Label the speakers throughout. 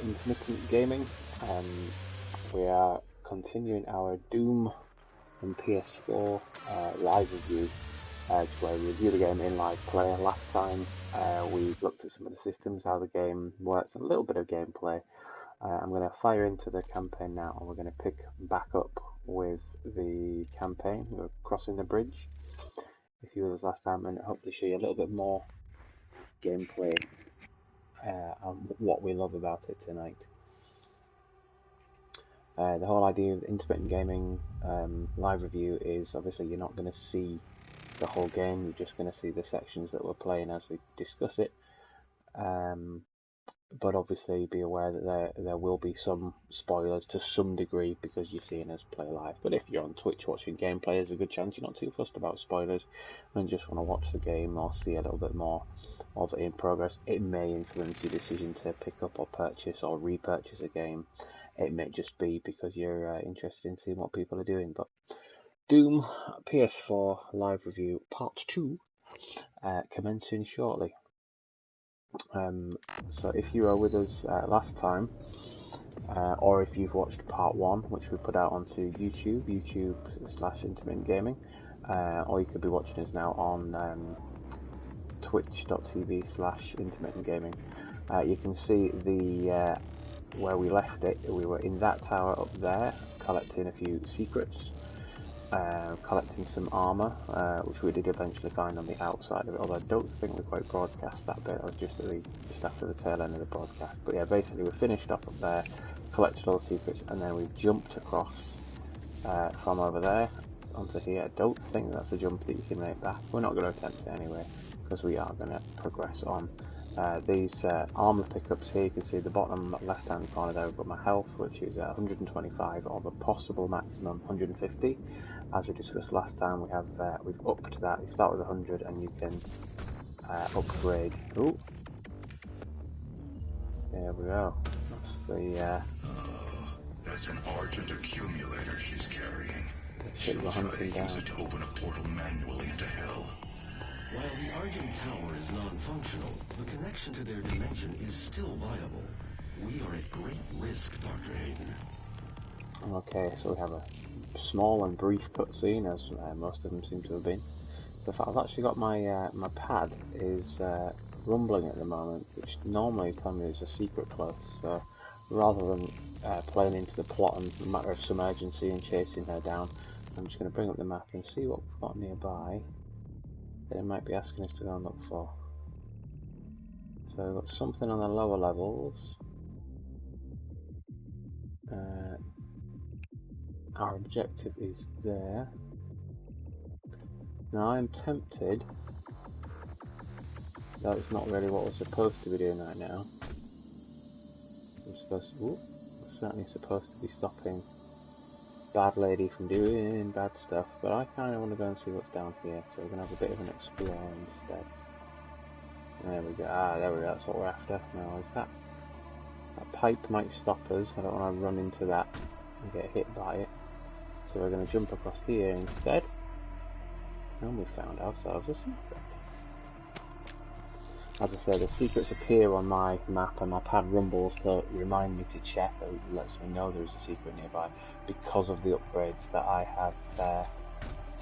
Speaker 1: Intermittent Gaming. We are continuing our Doom and PS4 live review, where we review the game in live play. Last time we looked at some of the systems, how the game works, and a little bit of gameplay. I'm going to fire into the campaign now, and we're going to pick back up with the campaign. We're crossing the bridge, if you were this last time, and hopefully show you a little bit more gameplay and what we love about it tonight. The whole idea of intermittent gaming live review is obviously you're not going to see the whole game, you're just going to see the sections that we're playing as we discuss it. But obviously be aware that there will be some spoilers to some degree because you're seeing us play live. But if you're on Twitch watching gameplay, there's a good chance you're not too fussed about spoilers and just want to watch the game or see a little bit more of it in progress. It may influence your decision to pick up or purchase or repurchase a game. It may just be because you're interested in seeing what people are doing. But Doom PS4 live review part 2 commencing shortly. So if you were with us last time, or if you've watched part 1, which we put out onto YouTube/Intermittent Gaming, or you could be watching us now on twitch.tv/Intermittent Gaming, you can see the where we left it. We were in that tower up there, collecting a few secrets, collecting some armour, which we did eventually find on the outside of it, although I don't think we quite broadcast that bit. I was just after the tail end of the broadcast. But yeah, basically we finished off up there, collected all the secrets, and then we jumped across from over there onto here. I don't think that's a jump that you can make back. We're not going to attempt it anyway, because we are going to progress on. These armour pickups here, you can see the bottom left hand corner there, we've got my health, which is 125 of a possible maximum 150. As we discussed last time, we've upped that. You start with 100 and you can upgrade. Ooh, there we go. That's the
Speaker 2: that's an Argent accumulator she's carrying.
Speaker 1: She'll try to use
Speaker 2: it to open a portal manually into hell.
Speaker 3: While the Argent Tower is non-functional, the connection to their dimension is still viable. We are at great risk, Dr. Hayden.
Speaker 1: Okay, so we have a small and brief cutscene, as most of them seem to have been. The fact I've actually got my my pad is rumbling at the moment, which normally tells me there's a secret close. So rather than playing into the plot and a matter of some urgency and chasing her down, I'm just going to bring up the map and see what we've got nearby that it might be asking us to go and look for. So we've got something on the lower levels. Our objective is there. Now I'm tempted, though it's not really what we're supposed to be doing right now. We're certainly supposed to be stopping bad lady from doing bad stuff, but I kind of want to go and see what's down here, so we're going to have a bit of an explore instead. There we go, there we go, that's what we're after. Now is that pipe might stop us, I don't want to run into that and get hit by it. So we're going to jump across here instead, and we found ourselves a secret. As I said, the secrets appear on my map and my pad rumbles to remind me to check. It lets me know there's a secret nearby because of the upgrades that I have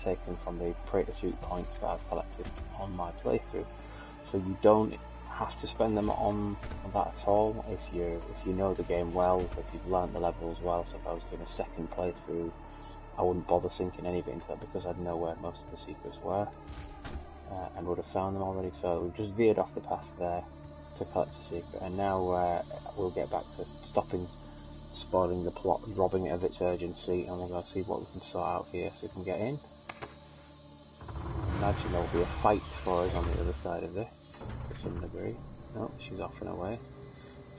Speaker 1: taken from the Praetor Suit points that I've collected on my playthrough. So you don't have to spend them on that at all if you know the game well, if you've learnt the levels well. So if I was doing a second playthrough, I wouldn't bother sinking any of it into that because I'd know where most of the secrets were and would have found them already. So we've just veered off the path there to collect the secret, and now we'll get back to stopping spoiling the plot, robbing it of its urgency, and we'll go see what we can sort out here so we can get in. I imagine there'll be a fight for us on the other side of this to some degree. No, she's off and away.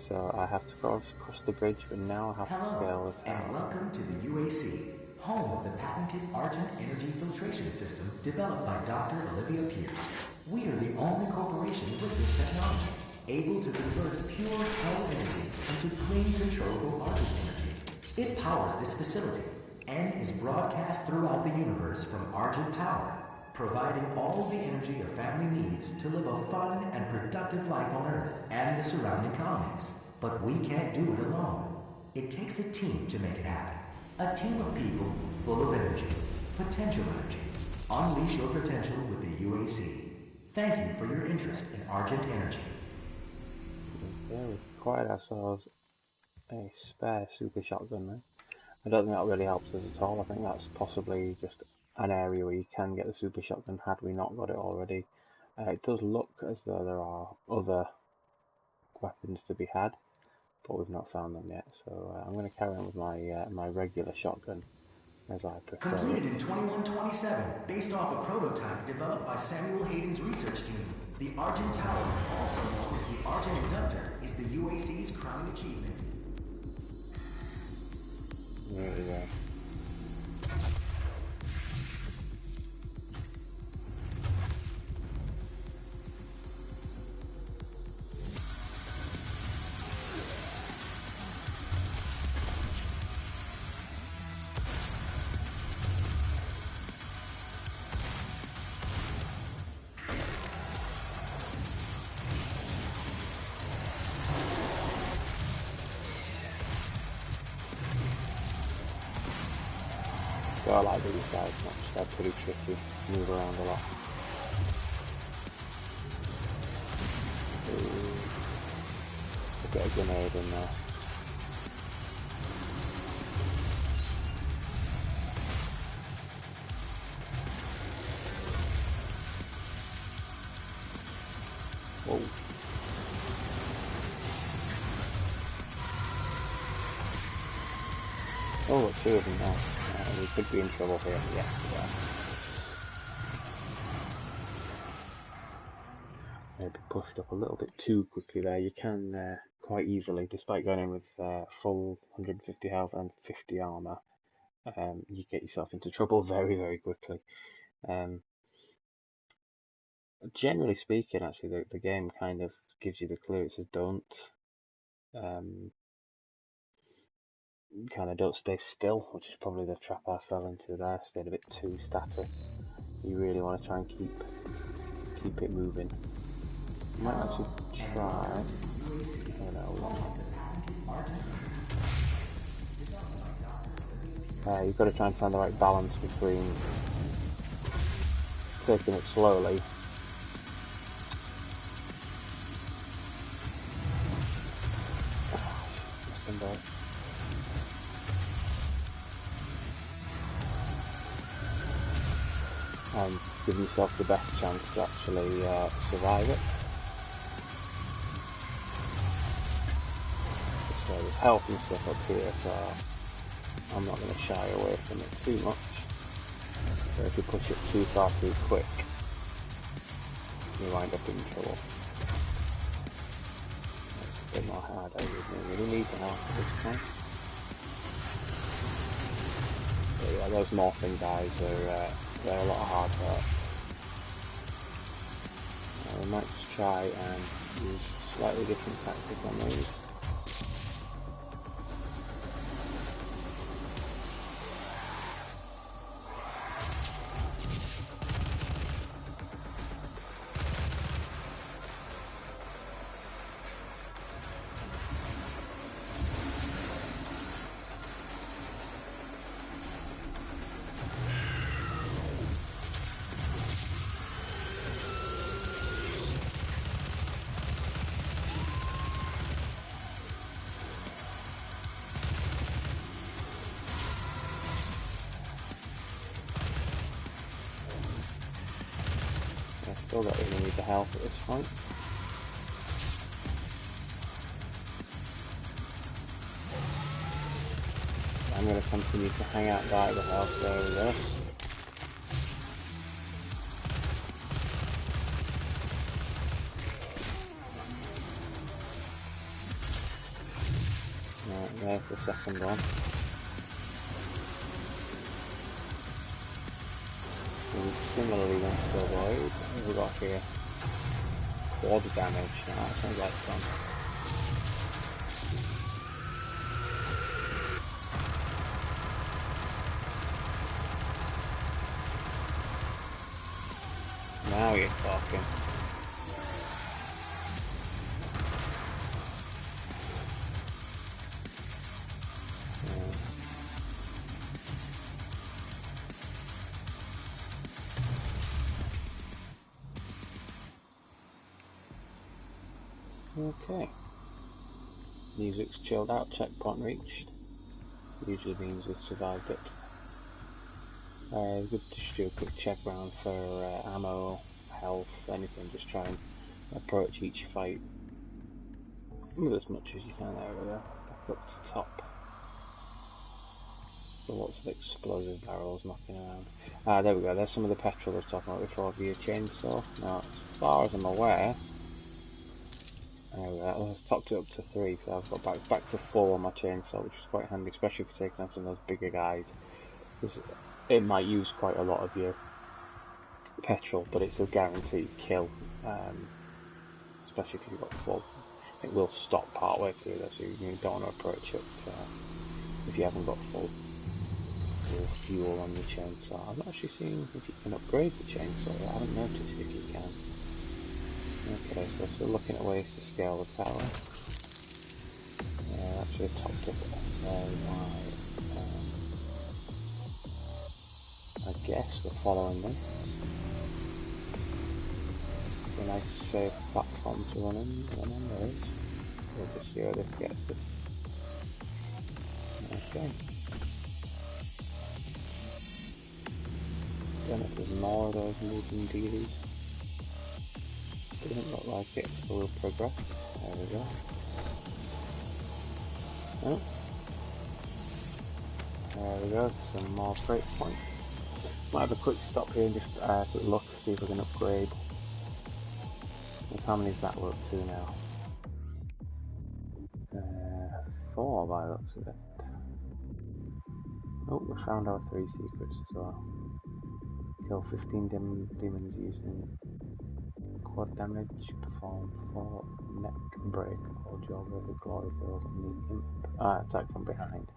Speaker 1: So I have to cross the bridge, but now I have to scale the tower.
Speaker 4: And welcome to the UAC, home of the patented Argent Energy Filtration System developed by Dr. Olivia Pierce. We are the only corporation with this technology, able to convert pure hell energy into clean, controllable Argent energy. It powers this facility and is broadcast throughout the universe from Argent Tower, providing all the energy a family needs to live a fun and productive life on Earth and the surrounding colonies. But we can't do it alone. It takes a team to make it happen. A team of people full of energy, potential energy. Unleash your potential with the UAC. Thank you for your interest in Argent Energy.
Speaker 1: Okay, we've acquired ourselves a spare super shotgun now. I don't think that really helps us at all. I think that's possibly just an area where you can get the super shotgun had we not got it already. It does look as though there are other weapons to be had, but we've not found them yet. So I'm going to carry on with my my regular shotgun as I prefer
Speaker 4: Completed
Speaker 1: it.
Speaker 4: in 2127, based off a prototype developed by Samuel Hayden's research team. The Argent Tower, also known as the Argent Inductor, is the UAC's crowning achievement.
Speaker 1: Really well. So I like these guys much, they're pretty tricky, move around a lot. Ooh. Get a grenade in there. Whoa. Oh, two of them now. We could be in trouble here. Yes, we are. Maybe pushed up a little bit too quickly there. You can quite easily, despite going in with full 150 health and 50 armor, you get yourself into trouble very, very quickly. Generally speaking, actually, the game kind of gives you the clue. It says don't. Kind of don't stay still, which is probably the trap I fell into there. Stayed a bit too static. You really want to try and keep it moving. Might actually try. Oh no. You've got to try and find the right balance between taking it slowly and give yourself the best chance to actually survive it. So there's health and stuff up here, so I'm not going to shy away from it too much. So if you push it too far too quick, you wind up in trouble. It's a bit more hard, I really need the health at this point. So yeah, those morphing guys are they're a lot of hard work. We might just try and use slightly different tactics on these. Still don't really need the health at this point. I'm going to continue to hang out by the health. There we go. Right, there's the second one. And similarly went to avoid. What have we got here? Quad damage. Now that sounds like fun. Now you're talking. Okay. Music's chilled out, checkpoint reached. Usually means we've survived it. Good to just do a quick check round for ammo, health, anything. Just try and approach each fight with as much as you can. There we go. Back up to top. So lots of explosive barrels knocking around. There we go. There's some of the petrol I was talking about before via chainsaw. Now, as far as I'm aware, I've topped it up to 3, so I've got back to 4 on my chainsaw, which is quite handy, especially if you're taking on some of those bigger guys. It might use quite a lot of your petrol, but it's a guaranteed kill, especially if you've got full. It will stop part way through though, so you don't want to approach it if you haven't got full fuel on your chainsaw. I'm not actually seeing if you can upgrade the chainsaw. I haven't noticed if you can. Okay, so still looking at ways to scale the power. Actually topped up I guess we're following this. A nice safe platform to run on there is. We'll just see how this gets us. Okay. Don't know if there's more of those moving dealies. Doesn't look like it, so we'll progress. There we go. Oh. There we go, some more freight points. Might have a quick stop here and just quick look, see if we can upgrade. How many is that we're up to now? 4 by the looks of it. Oh, we found our 3 secrets as well. Kill 15 demons using quad damage, perform 4 neck break or jaw breaker glory kills on the imp. Attack from behind.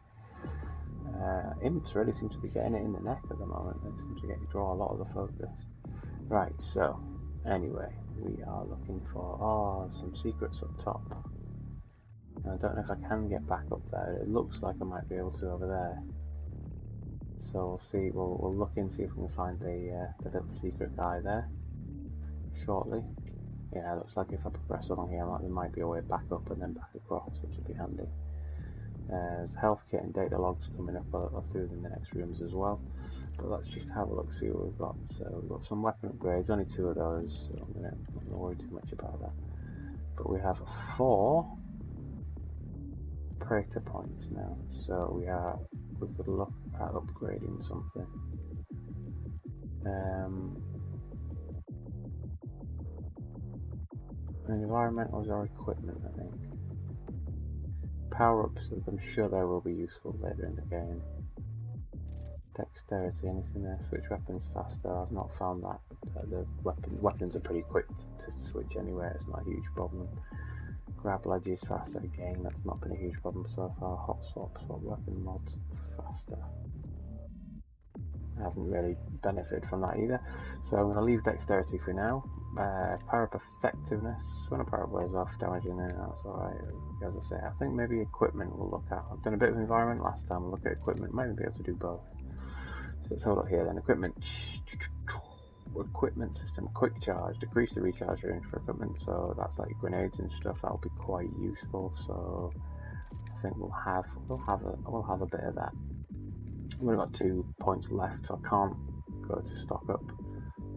Speaker 1: Imps really seem to be getting it in the neck at the moment. They seem to draw a lot of the focus. Right, so anyway, we are looking for some secrets up top. I don't know if I can get back up there. It looks like I might be able to over there. So we'll see. We'll look in, see if we can find the little secret guy there shortly. Yeah, it looks like if I progress along here, there might be a way back up and then back across, which would be handy. There's health kit and data logs coming up through in the next rooms as well. But let's just have a look, see what we've got. So we've got some weapon upgrades, only 2 of those, so I'm not going to worry too much about that. But we have 4 Praetor points now, so we could look at upgrading something. Environmentals or equipment, I think. Power-ups, I'm sure they will be useful later in the game. Dexterity, anything there? Switch weapons faster. I've not found that. The weapons are pretty quick to switch anyway. It's not a huge problem. Grab ledges faster again. That's not been a huge problem so far. Hot swap weapon mods faster. I haven't really benefited from that either. So I'm going to leave dexterity for now. Power up effectiveness. When a power up wears off, damaging it, that's alright. As I say, I think maybe equipment we'll look at. I've done a bit of environment last time. We'll look at equipment. Might be able to do both. So let's have a look here then. Equipment. Equipment system. Quick charge. Decrease the recharge range for equipment. So that's like grenades and stuff. That'll be quite useful. So I think we'll have a bit of that. We've only got 2 points left, so I can't go to stock up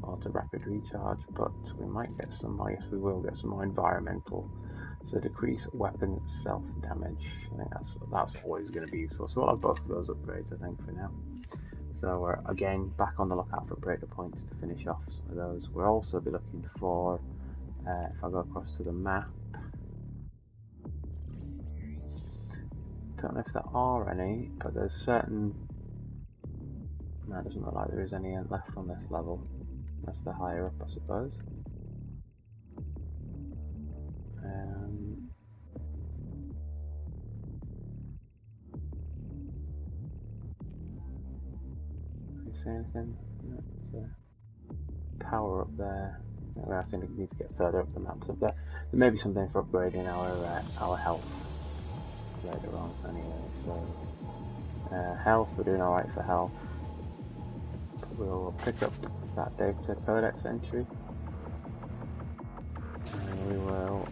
Speaker 1: or to rapid recharge, but we might get some, I guess we will get some more environmental. So decrease weapon self damage. I think that's always going to be useful. So we'll have both of those upgrades, I think, for now. So we're again back on the lookout for breaker points to finish off some of those. We'll also be looking for, if I go across to the map, don't know if there are any, but there's certain. No, it doesn't look like there is any left on this level, unless they're higher up, I suppose. Can you see anything? No, there's a power up there. I think we need to get further up the maps up there. There may be something for upgrading our health later on anyway, so health, we're doing alright for health. We'll pick up that data codex entry and we will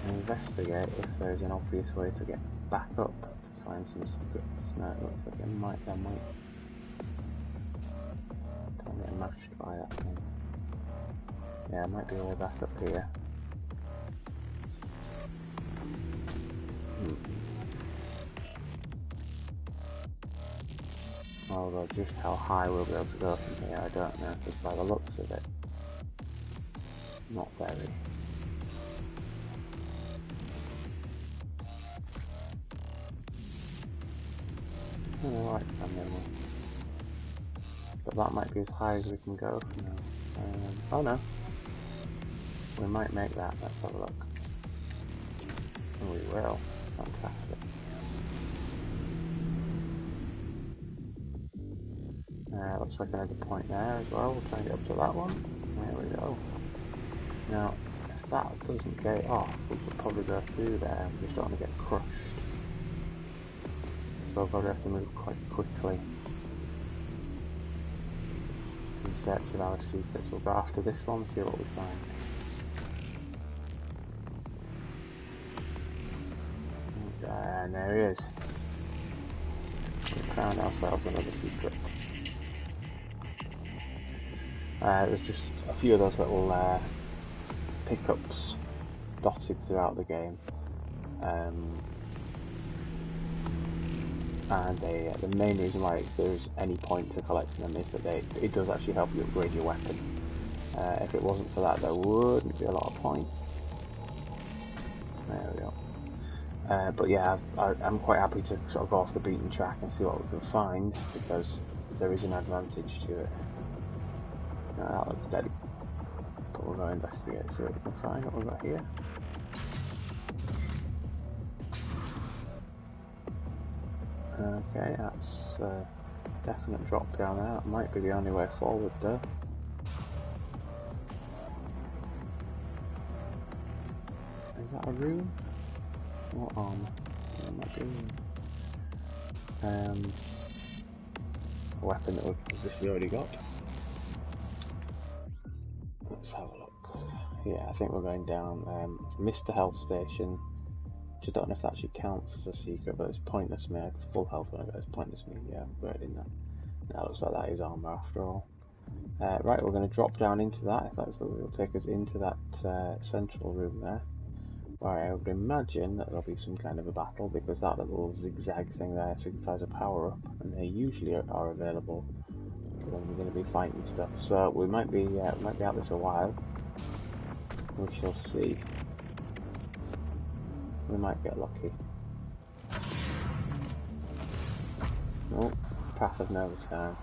Speaker 1: investigate if there's an obvious way to get back up to find some secrets. No, it looks like there might can't get mashed by that thing. Yeah, it might be a way back up here. Although just how high we'll be able to go from here, I don't know, because by the looks of it, not very. Alright, but that might be as high as we can go for now. Oh no, we might make that. Let's have a look. And we will. Fantastic. Looks like another point there as well. We'll try and get up to that one. There we go. Now, if that doesn't get off, we could probably go through there. We just don't want to get crushed. So we'll probably have to move quite quickly in search of our secrets. We'll go after this one, see what we find. And there he is. We found ourselves another secret. There's just a few of those little pickups dotted throughout the game. And the main reason why there's any point to collecting them is that it does actually help you upgrade your weapon. If it wasn't for that, there wouldn't be a lot of point. There we go. But yeah, I'm quite happy to sort of go off the beaten track and see what we can find, because there is an advantage to it. Now that looks dead, but we're going to investigate, see what we can find, what we've got here. Okay, that's a definite drop down there. That might be the only way forward though. Is that a room? What on? Yeah, it might be a room. A weapon that we've obviously already got. Let's have a look. Yeah, I think we're going down. Missed the health station. I don't know if that actually counts as a secret, but it's pointless me. I have full health when I got it's pointless me. Yeah, right in there. Now looks like that is armor after all. Right, we're going to drop down into that. If that's the way, it'll take us into that central room there. Where I would imagine that there'll be some kind of a battle, because that little zigzag thing there signifies a power up, and they usually are available when we're going to be fighting stuff. So we might be out this a while. We shall see. We might get lucky. Oh, path of no return.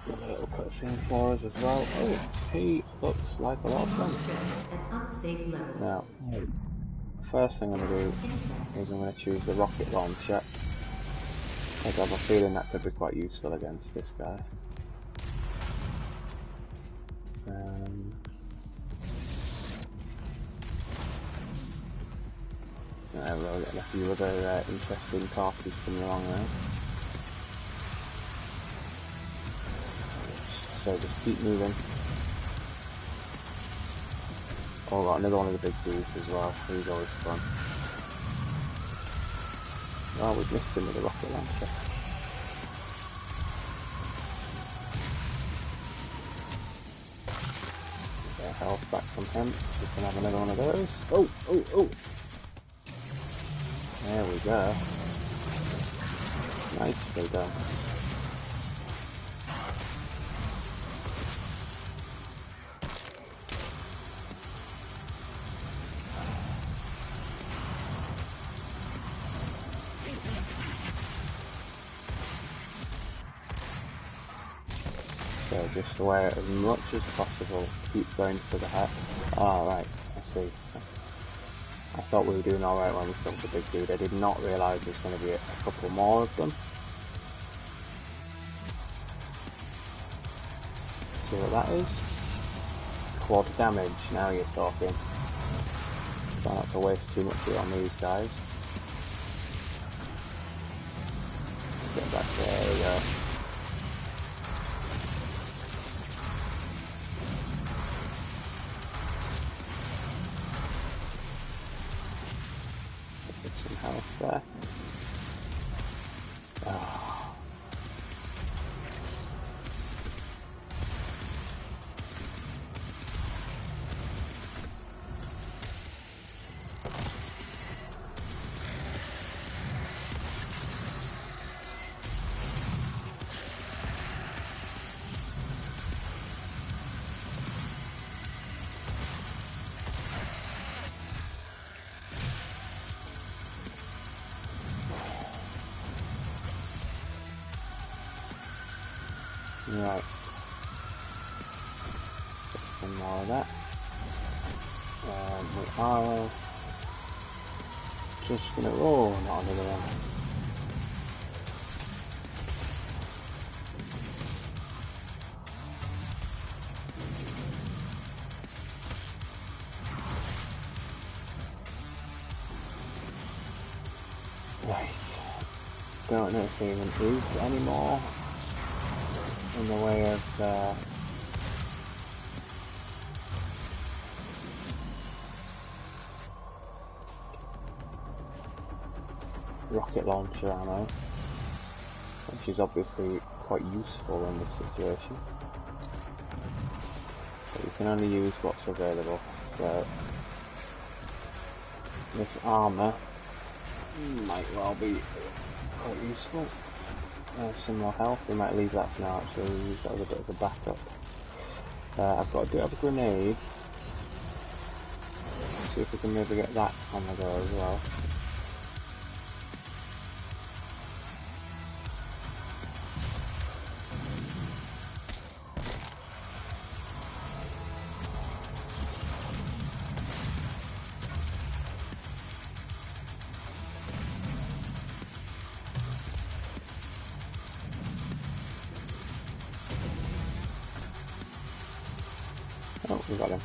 Speaker 1: A little cutscene for us as well. Oh, he looks like a lot of fun. Now, first thing I'm going to do is I'm going to choose the rocket launcher. I have a feeling that could be quite useful against this guy. We're getting a few other interesting parties coming along now. So just keep moving. Oh, got another one of the big dudes as well. He's always fun. Oh, we've missed him with the rocket launcher. Get health back from him. We can have another one of those. Oh, oh, oh! There we go. Nicely done. So just wear it as much as possible. Keep going for the hat. Oh, right, I see. I thought we were doing alright when we killed the big dude. I did not realise there's going to be a couple more of them. See what that is? Quad damage, now you're talking. Try not to waste too much on these guys. Let's get back there we go. some health there. Oh. Right. Get some more of that. We are just gonna. Oh, not another one. Right. Don't know if there even is any more in the way of rocket launcher ammo, which is obviously quite useful in this situation. But you can only use what's available. So this armour might well be quite useful. Some more health, we might leave that for now actually, we'll use that as a bit of a backup. I do have a grenade. See if we can maybe get that on the go as well. Oh, we got him.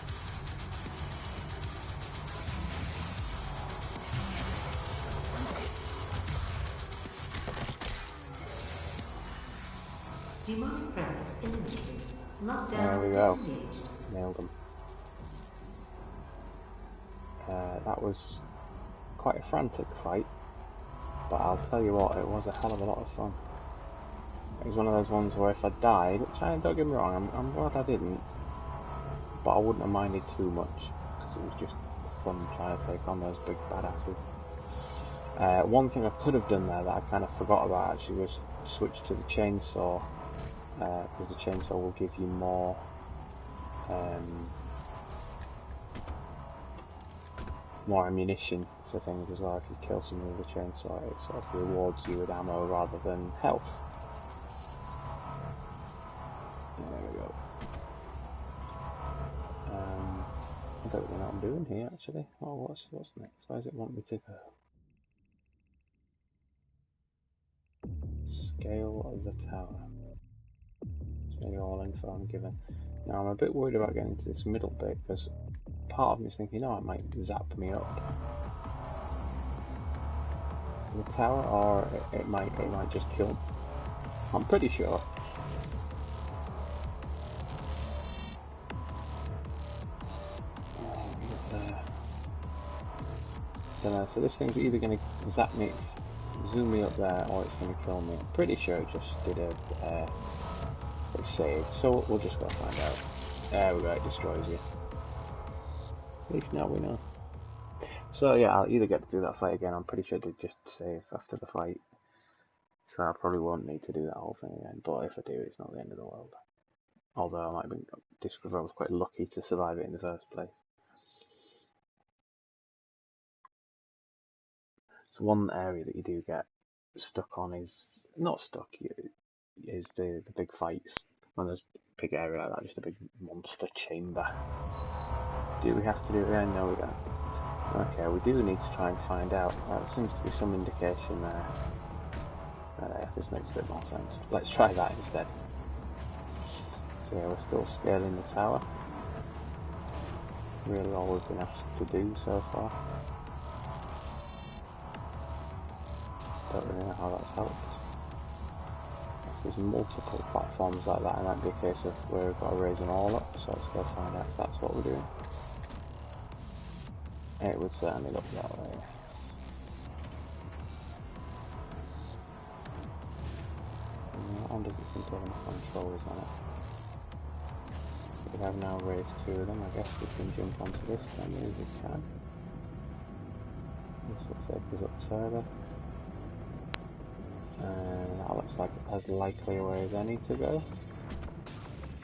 Speaker 5: Demonic presence eliminated. Lockdown
Speaker 1: There we go.
Speaker 5: disengaged.
Speaker 1: Nailed him. That was quite a frantic fight, but I'll tell you what, it was a hell of a lot of fun. It was one of those ones where if I died, which don't get me wrong, I'm glad I didn't, but I wouldn't have minded too much, because it was just fun trying to take on those big badasses. One thing I could have done there that I kind of forgot about actually was switch to the chainsaw, because the chainsaw will give you more ammunition for things as well. If you kill someone with a chainsaw, it sort of rewards you with ammo rather than health. There we go. I don't know what I'm doing here actually. Oh, what's next? Why does it want me to go? Scale of the tower. It's nearly all info I'm given. Now I'm a bit worried about getting to this middle bit because part of me is thinking, oh, it might zap me up the tower, or it might just kill me. I'm pretty sure. So this thing's either going to zap me, zoom me up there, or it's going to kill me. I'm pretty sure it just did a save, so we'll just go find out. There we go, it destroys you. At least now we know. So yeah, I'll either get to do that fight again, I'm pretty sure it did just save after the fight. So I probably won't need to do that whole thing again, but if I do, it's not the end of the world. Although I might discover I was quite lucky to survive it in the first place. So one area that you do get stuck on is, not stuck, is the big fights. When there's a big area like that, just a big monster chamber. Do we have to do it again? No, we don't. Okay, we do need to try and find out. There seems to be some indication there. This makes a bit more sense. Let's try that instead. So yeah, we're still scaling the tower. Really all we've been asked to do so far. Don't really know how that's helped. If there's multiple platforms like that, it might be a case of we've got to raise them all up, so let's go find out if that's what we're doing. It would certainly look that way. one doesn't seem to have enough controls on it. We have now raised 2 of them. I guess we can jump onto this then as we can. This will take us up further. And that looks like as likely a way as any to go.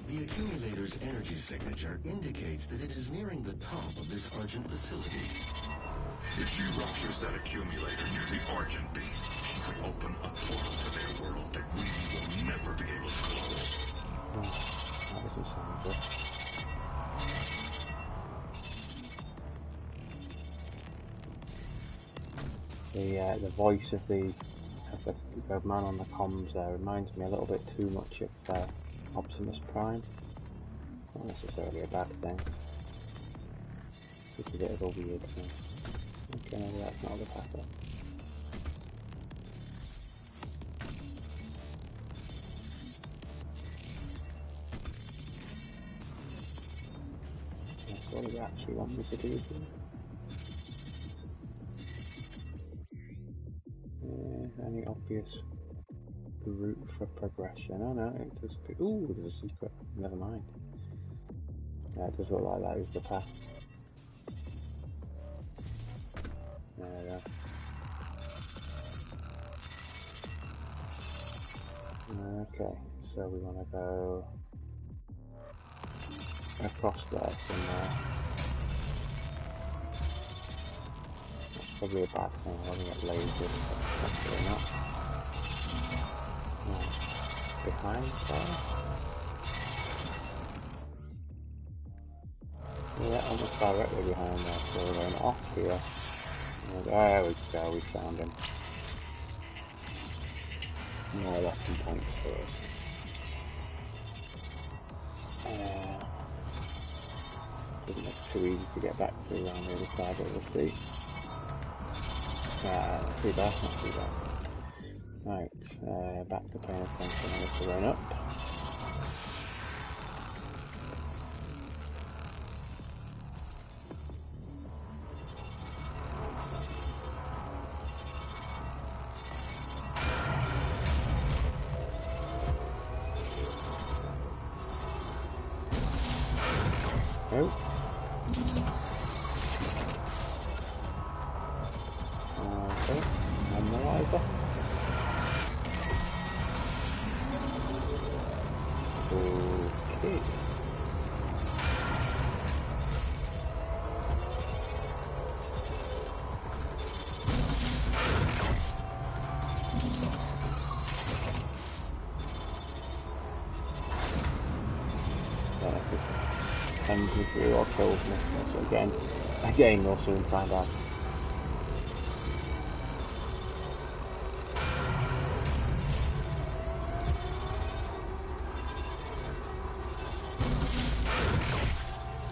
Speaker 3: The accumulator's energy signature indicates that it is nearing the top of this Argent facility.
Speaker 2: If she ruptures that accumulator near the Argent beam, she could open a portal to their world that we will never be able to close.
Speaker 1: Oh, that doesn't sound good. The voice of the man on the comms there reminds me a little bit too much of Optimus Prime. Not necessarily a bad thing. Just a bit of a weird thing. Okay, maybe that's not the path then. That's what they actually want me to do here. Any obvious route for progression? Oh no, it does. Ooh, there's a secret. Never mind. Yeah, it does look like that is the path. There we go. Okay, so we want to go across there somewhere. That's probably a bad thing. I want to get lasered, but hopefully not. No. Behind there? Yeah, almost directly behind there, so we're going off here. There we go, we found him. More lesson points for us. Doesn't look too easy to get back to around the other side of the sea. Not too bad, not too bad. Right, back to paying attention on the terrain up. Oh. Okay, analyzer. Okay. Sends me through or kills me. So again, we'll soon find out.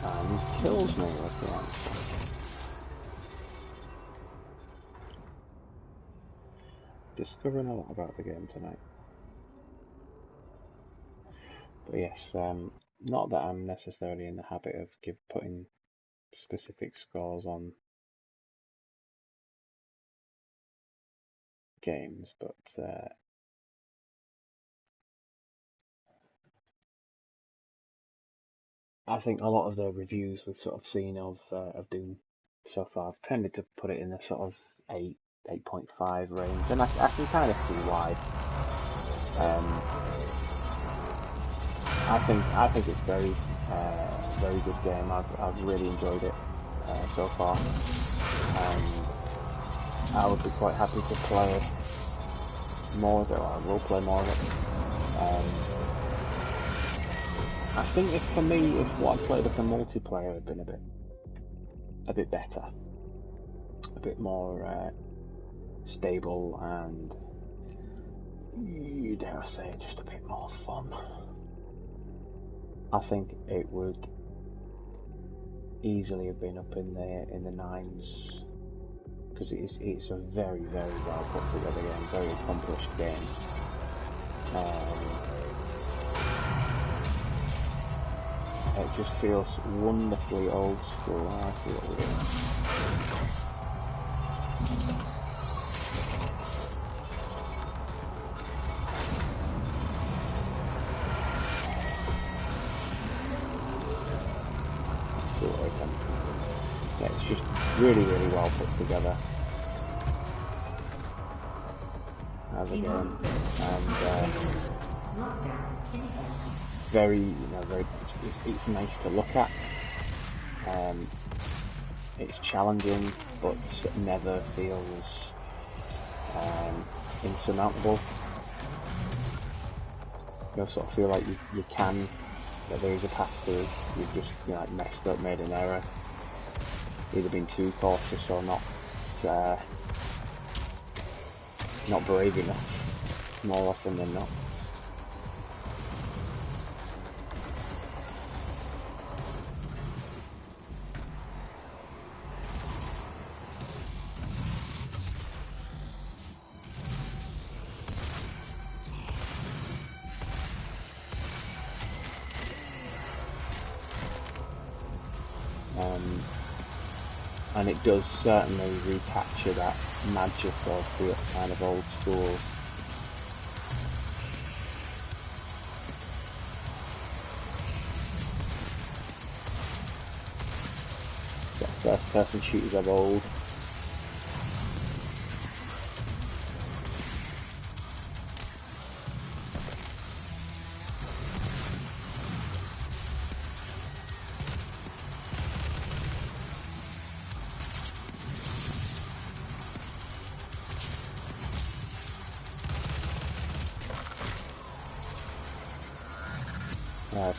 Speaker 1: And he kills me with the answer. Discovering a lot about the game tonight. But yes, not that I'm necessarily in the habit of putting specific scores on games, but I think a lot of the reviews we've sort of seen of Doom so far have tended to put it in the sort of 8.5 range, and I can kind of see why. I think it's very good game. I've really enjoyed it so far, and I would be quite happy to play more of it. Or I will play more of it. I think for me, if what I played as a multiplayer had been a bit better, a bit more stable, and dare I say it, just a bit more fun, I think it would easily have been up in the 9s, because it's a very well put together game, very accomplished game. It just feels wonderfully old school. I feel it is. really, really well put together as a game, and very, very. It's nice to look at. It's challenging, but never feels insurmountable. You sort of feel like you can, that there is a path through. You've just like messed up, made an error, either been too cautious or not brave enough, more often than not. And it does certainly recapture that magic of the kind of old school first person shooters of old.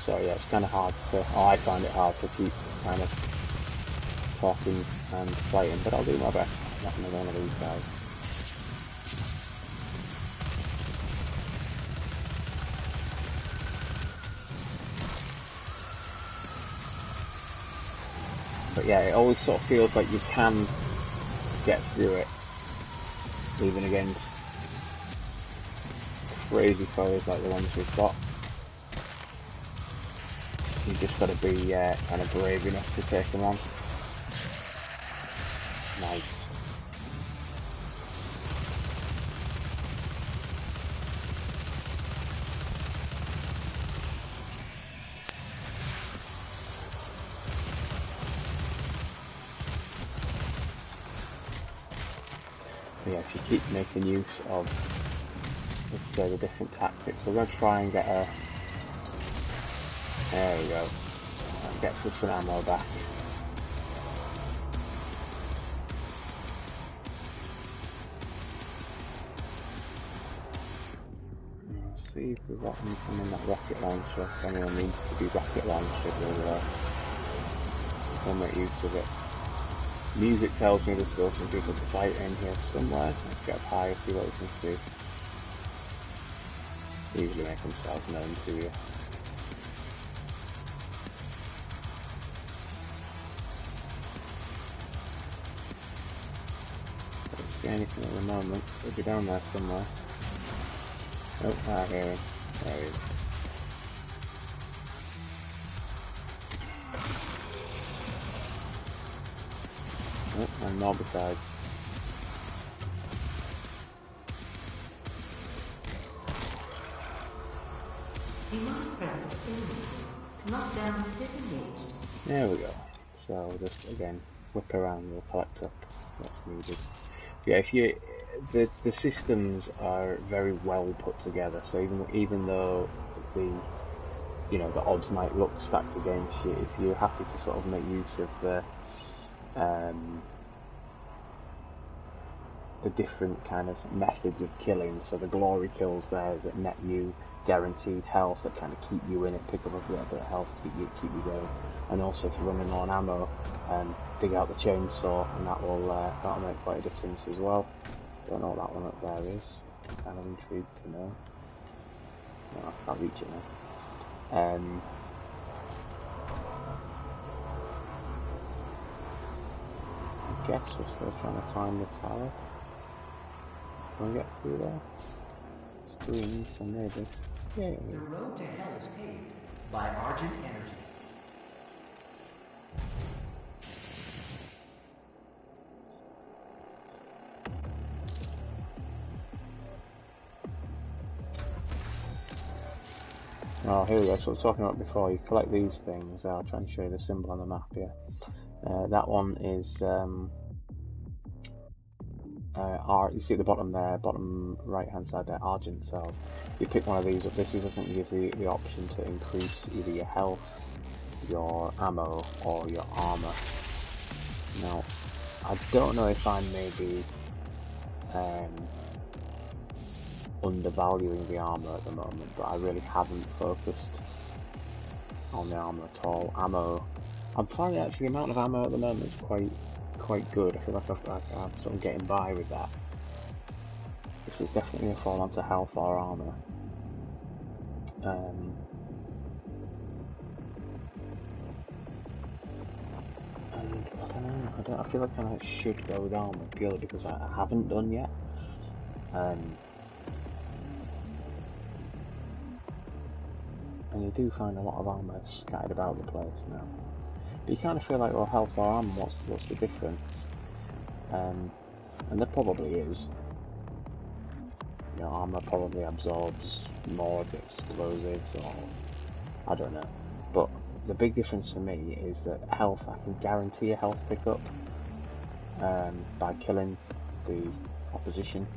Speaker 1: So yeah, it's kind of hard to, I find it hard to keep kind of talking and playing, but I'll do my best. I'm not going to be one of these guys. But yeah, it always sort of feels like you can get through it, even against crazy foes like the ones we've got. You just got to be kind of brave enough to take them on. Nice. But yeah, if you keep making use of, let's say, the different tactics, we're going to try and get a. There we go. That gets us some ammo back. Let's see if we've got anything in that rocket launcher. If anyone needs to be rocket launched, we'll make use of it. Music tells me there's still some people to fight in here somewhere. Let's get up high and see what we can see. They usually make themselves known to you. Don't see anything at the moment. Could be down there somewhere. Oh, I hear him. There he is. Oh, and more besides.
Speaker 5: Demonic presence eliminated. Knockdown disengaged.
Speaker 1: There we go. So just again whip around, we'll collect up what's needed. Yeah, if you the systems are very well put together. So even though the odds might look stacked against you, if you're happy to sort of make use of the different kind of methods of killing, so the glory kills there that net you guaranteed health, that kind of keep you in it, pick up a little bit of health, keep you going, and also if you're running low on ammo, dig out the chainsaw, and that'll make quite a difference as well. Don't know what that one up there is. Kind of intrigued to know. No, I can't reach it now. I guess we're still trying to climb the tower. Can we get through there? It's green, so maybe. Yeah.
Speaker 4: The road to hell is paved by Argent Energy.
Speaker 1: Oh, here we go. So I was talking about before. You collect these things. I'll try and show you the symbol on the map here. That one is you see at the bottom there, bottom right hand side there, Argent cells. You pick one of these up. This is, I think, gives the option to increase either your health, your ammo, or your armor. Now, I don't know if I'm maybe undervaluing the armor at the moment, but I really haven't focused on the armor at all. Ammo, I'm finding actually the amount of ammo at the moment is quite good. I feel like I'm sort of getting by with that. This is definitely going to fall onto health or armor. And I don't know. I feel like I should go with armor purely because I haven't done yet. And you do find a lot of armor scattered about the place now. But you kind of feel like, well, health or armor, what's the difference? And there probably is. You know, armor probably absorbs more of the explosives, or I don't know. But the big difference for me is that health, I can guarantee a health pickup by killing the opposition.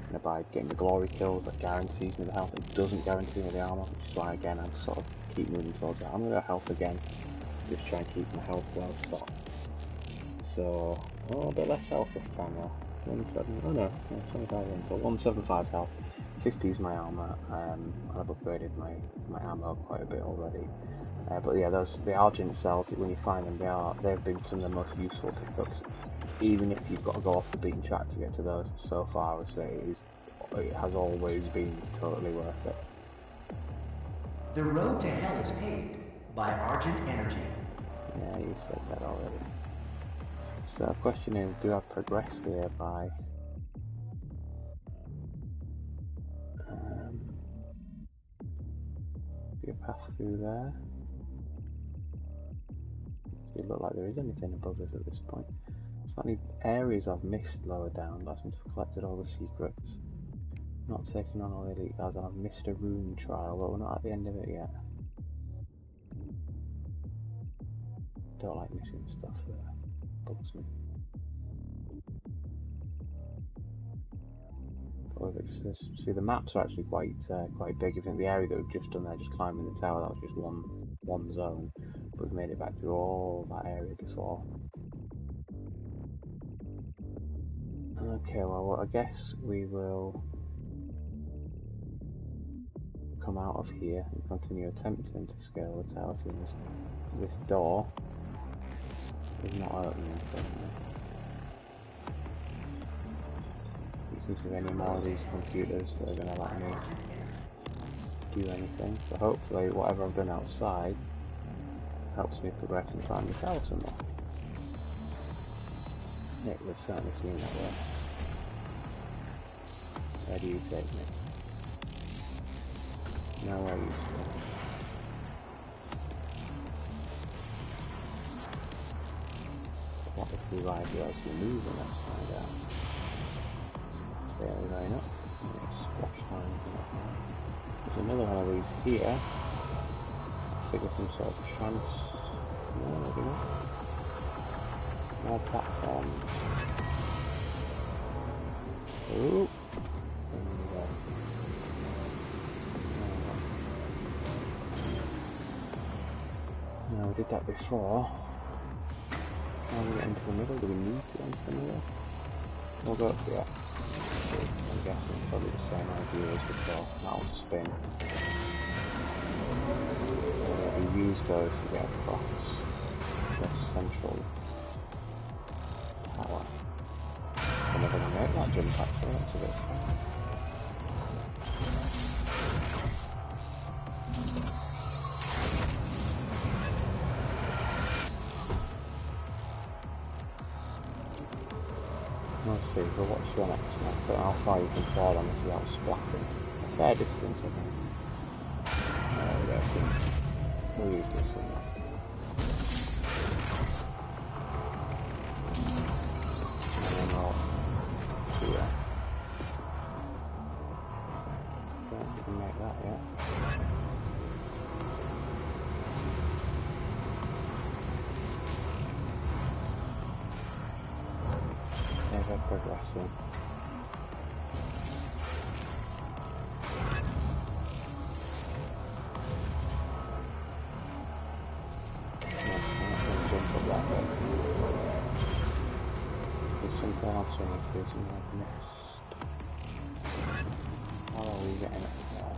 Speaker 1: You know, by getting the glory kills, that guarantees me the health. It doesn't guarantee me the armor, which is why again I'm sort of keep moving towards that. I'm gonna go health again, just try and keep my health well stocked. So, a bit less health this time though. 25 so 175 health. 50 is my armor. I've upgraded my ammo quite a bit already. But yeah, the Argent cells, when you find them, they've been some of the most useful pickups. Even if you've got to go off the beaten track to get to those, so far I would say it has always been totally worth it.
Speaker 4: The road to hell is paved by Argent Energy.
Speaker 1: Yeah, you said that already. So the question is, do I progress here by do you pass through there? Does it look like there is anything above us at this point? There's not any areas I've missed lower down, but I seem to have collected all the secrets. Not taking on all the elite guards, and I've missed a rune trial, but we're not at the end of it yet. Don't like missing stuff there. Bugs me. See, the maps are actually quite big. I think the area that we've just done there, just climbing the tower, that was just one zone. But we've made it back through all that area before. Okay, well, I guess we will come out of here and continue attempting to scale the tower, seeing as this door is not opening for me. If there's any more of these computers that are going to let me do anything. So hopefully whatever I've done outside helps me progress and climb the tower some more. It would certainly seem that way. Where do you take me? Nowhere useful. What if we ride the actually moving? Let's find out. Barely going up. Splash lines and whatnot. There's another one of these here. I figure some sort of no, maybe not. More platforms. Ooh. No, we did that before. Can we get into the middle? Do we need to get into the middle? We'll go for that. I'm guessing it's probably the same idea as before. That'll spin. We use those to get across the central tower. I'm never going to make that jump actually, that's a bit fun. Let's see, we'll watch your next one, but how far you can fall on this without splashing. A fair distance, I think. There we go, we'll use this one now. And then we'll see ya. Don't think we can make that yet. soon. Jump up that way. There's something else we need to do, something I've missed. How are we getting it there?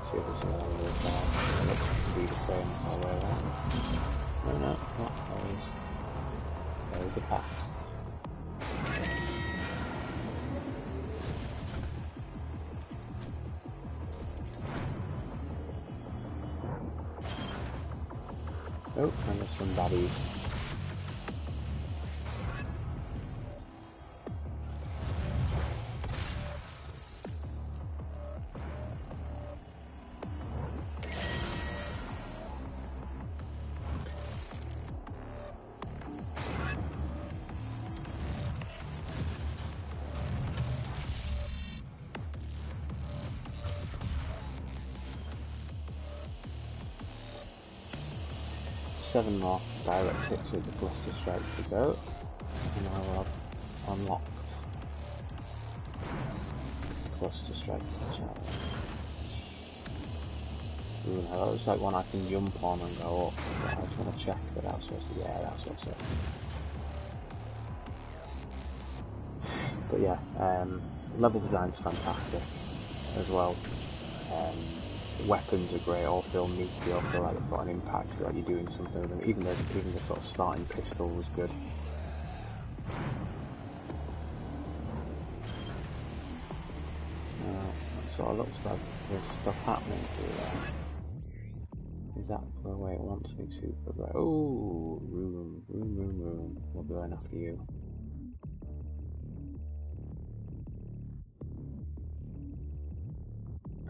Speaker 1: See if there's something on the other side. It looks to be the same all the way around. No, no, not always. There's a path. Oh, and there's some baddies. Seven more direct hits with the cluster strike to go, and I will have unlocked cluster strike challenge. Ooh, now that looks like one I can jump on and go up, but I just want to check that that's supposed to, yeah, that's what's up. But yeah, level design's fantastic as well. Weapons are great, all feel meaty, all feel like they've got an impact, feel like you're doing something with them. Even the sort of starting pistol was good. It sort of looks like there's stuff happening through there. Is that the way it wants me to? But oh, room. We're going after you.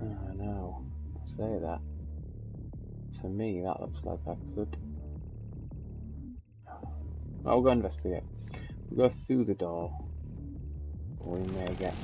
Speaker 1: Oh no, I say that. To me, that looks like I could. I'll go investigate. We'll go through the door. We may get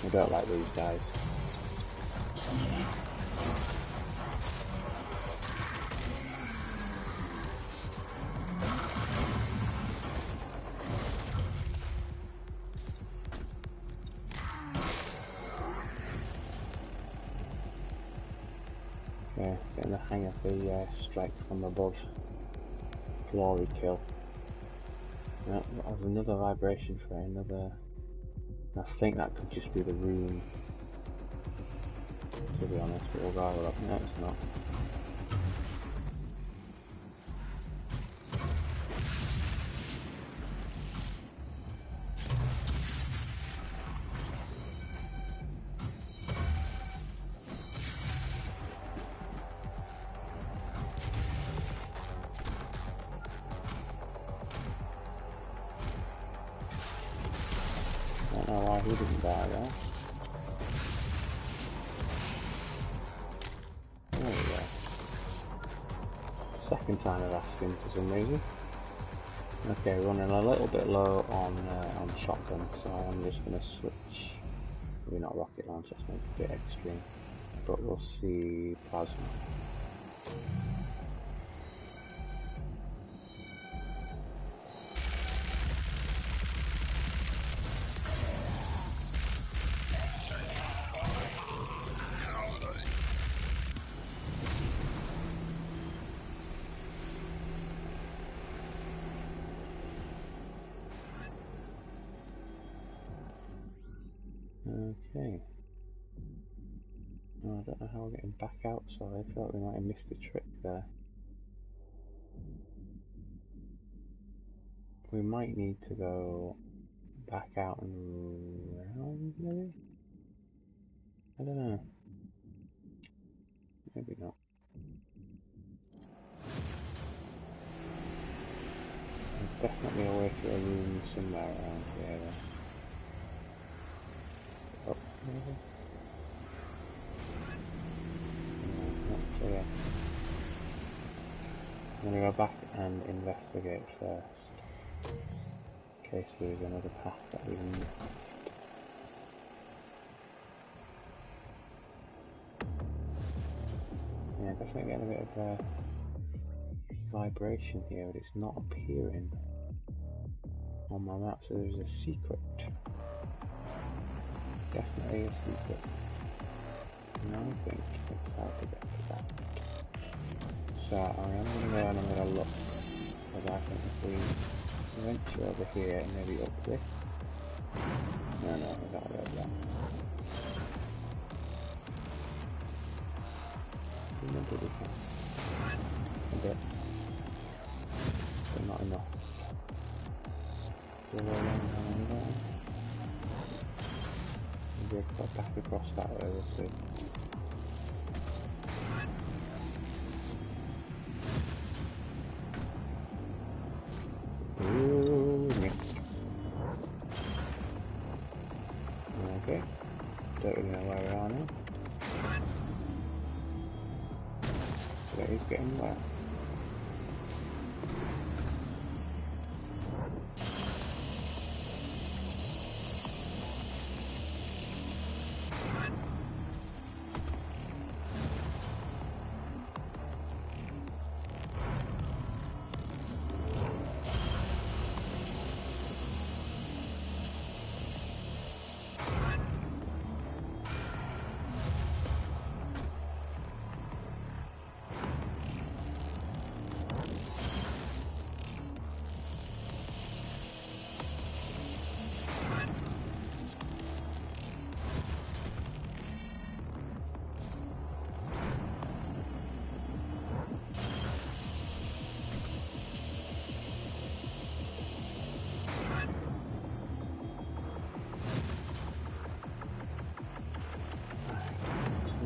Speaker 1: I don't like these guys. Yeah, getting the hang of the strike from above. Glory kill. No, there's another vibration for another. I think that could just be the room, to be honest, but we'll go with that. No, it's not. I don't know why he didn't die there. There we go. Second time I've asked him for some reason. Okay, running a little bit low on shotgun, so I'm just going to switch. Maybe not rocket launch, that's maybe a bit extreme, but we'll see plasma. Okay. Oh, I don't know how we're getting back out, sorry, I feel like we might have missed a trick there. We might need to go back out and around, maybe? I don't know. Maybe not. There's definitely a way to a room somewhere around here. Oh, maybe? I'm going to go back and investigate first, in case there's another path that we've missed. Yeah, definitely getting a bit of vibration here, but it's not appearing on my map, so there's a secret. Definitely a secret. And I think it's hard to get to that. So I am going to go and I'm going to look, because I think if we venture over here and maybe up this. No, we gotta go that. Remember we can. A bit. But not enough. Go around and down. Maybe I'll go back across that way, we'll see. Ooh, missed. Okay. Don't really know where we are now. But it is getting wet.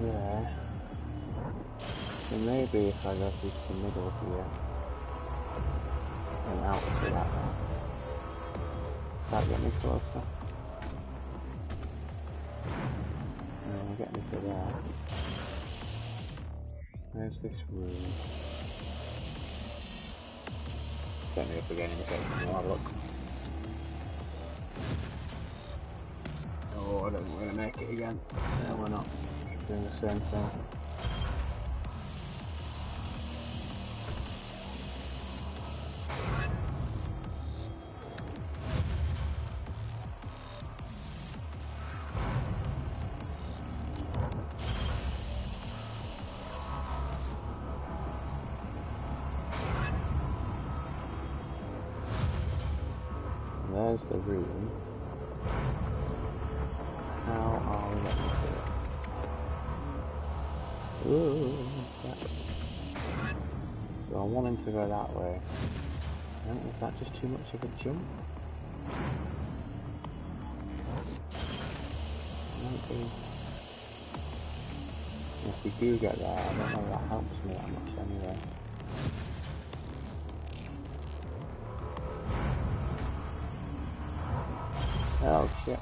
Speaker 1: There. So maybe if I go through the middle here and out to that one, that'll get me closer. And then we'll get me to there. There's this room. Set me up again in a second. We'll have a look. Oh, I don't think we're going to make it again. No, we're not. Doing the same thing. There's the room. How are we getting to it? Ooh, crap. So I'm wanting to go that way. Is that just too much of a jump? Might be. If we do get there, I don't know if that helps me that much anyway. Oh shit.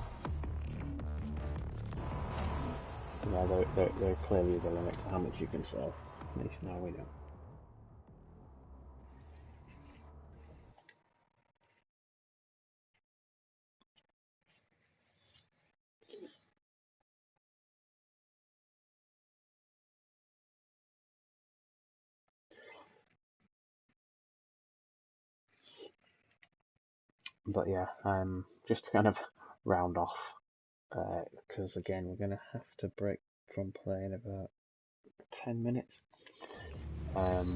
Speaker 1: Yeah, there clearly is a limit to how much you can solve. At least now we know. But yeah, just to kind of round off, because again we're going to have to break from play in about 10 minutes. Oh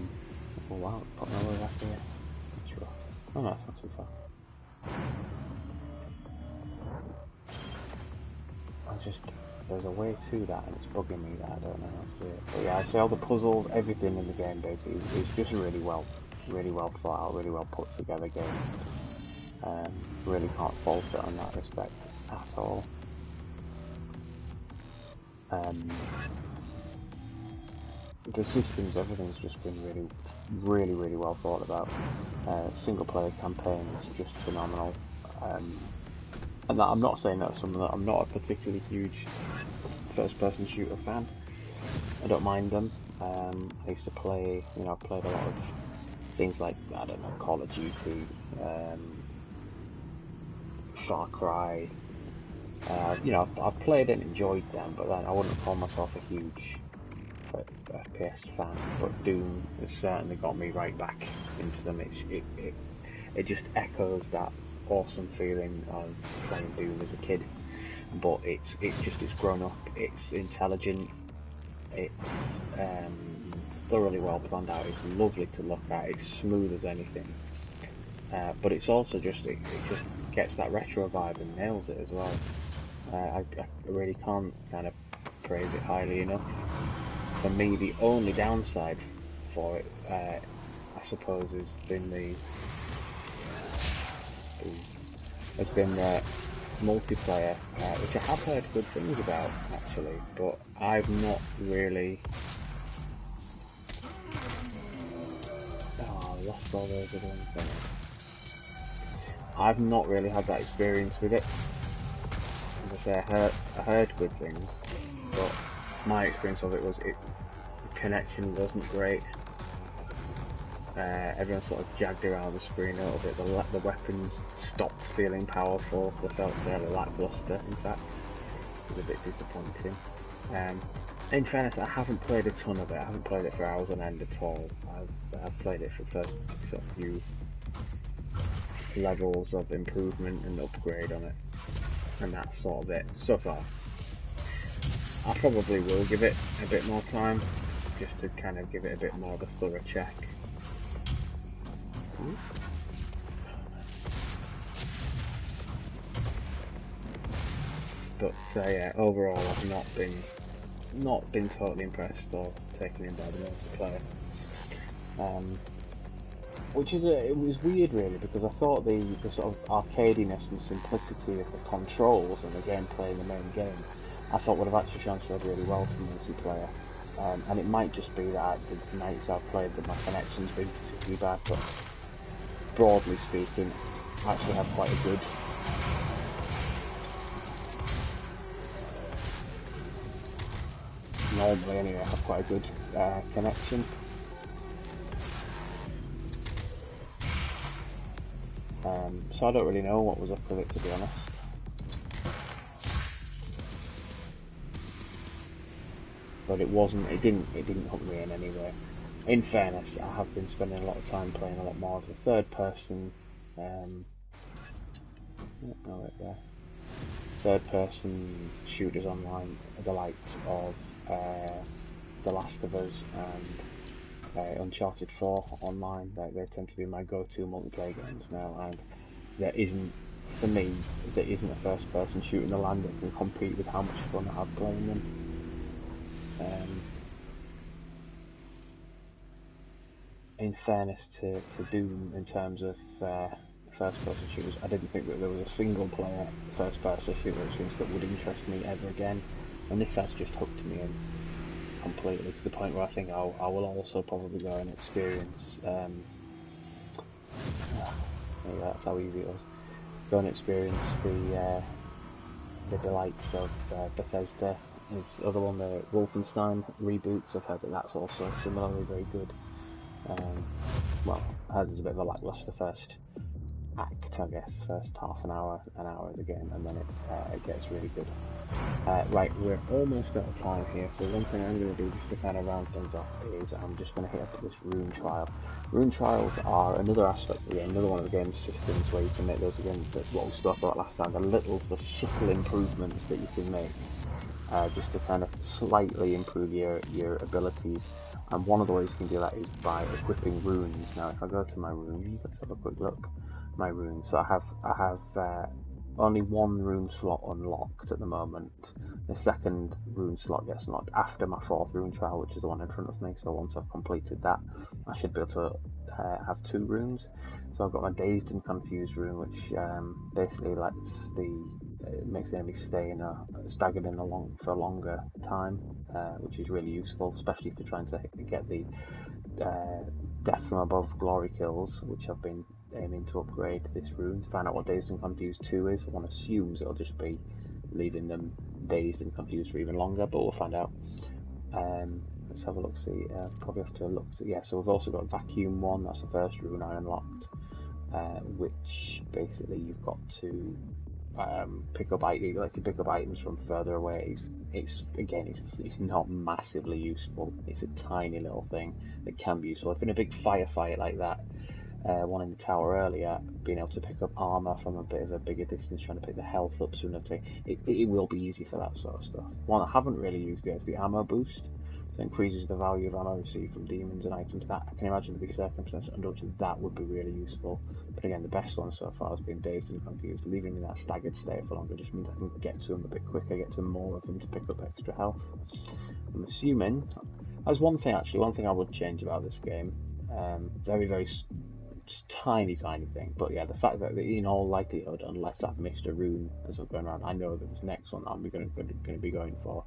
Speaker 1: wow, it's putting all the way back here. That's rough. Oh no, that's not too far. There's a way to that and it's bugging me that I don't know how to do it. But yeah, I'd say all the puzzles, everything in the game basically is just really well thought out, really well put together game. Really can't fault it on that respect at all. The systems, everything's just been really well thought about. Single player campaign is just phenomenal. And that, I'm not saying that I'm not a particularly huge first person shooter fan. I don't mind them. I used to play, played a lot of things like, I don't know, Call of Duty, Far Cry. I've played and enjoyed them, but then I wouldn't call myself a huge FPS fan. But Doom has certainly got me right back into them. It just echoes that awesome feeling of playing Doom as a kid, but it's grown up. It's intelligent. It's thoroughly well planned out. It's lovely to look at. It's smooth as anything. But it's also just it just gets that retro vibe and nails it as well. I really can't kind of praise it highly enough. For me, the only downside for it, I suppose, has been the multiplayer, which I have heard good things about actually, but I've not really. Oh, I lost all those other ones there. I've not really had that experience with it. As I say, I heard good things, but my experience of it was the connection wasn't great. Everyone sort of jagged around the screen a little bit. The weapons stopped feeling powerful. They felt fairly lackluster, in fact. It was a bit disappointing. In fairness, I haven't played a ton of it. I haven't played it for hours on end at all. I've played it for the first sort of few levels of improvement and upgrade on it, and that's sort of it so far. I probably will give it a bit more time, just to kind of give it a bit more of a thorough check. But yeah, overall I've not been totally impressed or taken in by the multiplayer. Which is it was weird really, because I thought the sort of arcadiness and simplicity of the controls and the gameplay in the main game, I thought would have actually transferred really well to multiplayer. And it might just be that the nights I've played that my connection's been particularly bad, but broadly speaking, I actually have quite a good normally anyway, I have quite a good connection. So I don't really know what was up with it, to be honest. But it didn't hook me in anyway. In fairness, I have been spending a lot of time playing a lot more of the third person shooters online, the likes of The Last of Us and Uncharted 4 online. They tend to be my go-to multiplayer games now, and there isn't a first person shooter in the land that can compete with how much fun I have playing them. In fairness to Doom, in terms of first person shooters, I didn't think that there was a single player first person shooter experience that would interest me ever again, and this has just hooked me in completely, to the point where I think I will also probably go and experience that's how easy it was. Go and experience the delights of Bethesda. Is the other one, the Wolfenstein reboots. I've heard that that's also similarly very good. Well, I heard there's a bit of a lackluster first act, I guess, first half an hour of the game, and then it gets really good. Right, we're almost out of time here, so one thing I'm going to do just to kind of round things off is I'm just going to hit up this rune trial. Rune trials are another aspect of the game, another one of the game's systems where you can make those, again, what we spoke about last time, the subtle improvements that you can make, just to kind of slightly improve your abilities. And one of the ways you can do that is by equipping runes. Now, if I go to my runes, let's have a quick look. My runes. So I have only one rune slot unlocked at the moment. The second rune slot gets unlocked after my fourth rune trial, which is the one in front of me. So once I've completed that, I should be able to have 2 runes. So I've got my Dazed and Confused rune, which basically makes the enemy stay staggered for a longer time, which is really useful, especially if you're trying to get the Death from Above glory kills, which I've been aiming to upgrade this rune. To find out what Dazed and Confused 2 is, one assumes it'll just be leaving them dazed and confused for even longer, but we'll find out. let's have a look. See, probably have to look. Yeah, so we've also got Vacuum 1. That's the first rune I unlocked, which basically you've got to pick up items. Lets you pick up items from further away. It's not massively useful. It's a tiny little thing that can be useful. If in a big firefight like that, one in the tower earlier, being able to pick up armor from a bit of a bigger distance, trying to pick the health up sooner, it will be easy for that sort of stuff. One I haven't really used yet is the ammo boost. So it increases the value of ammo received from demons and items. That I can imagine there'd be circumstances under which that would be really useful. But again, the best one so far has been Dazed and Confused. Leaving me in that staggered state for longer just means I can get to them a bit quicker, get to more of them to pick up extra health. I'm assuming there's one thing I would change about this game. Very, very tiny thing, but yeah, the fact that in all likelihood, unless I've missed a rune as I'm going around, I know that this next one I'm going to be going for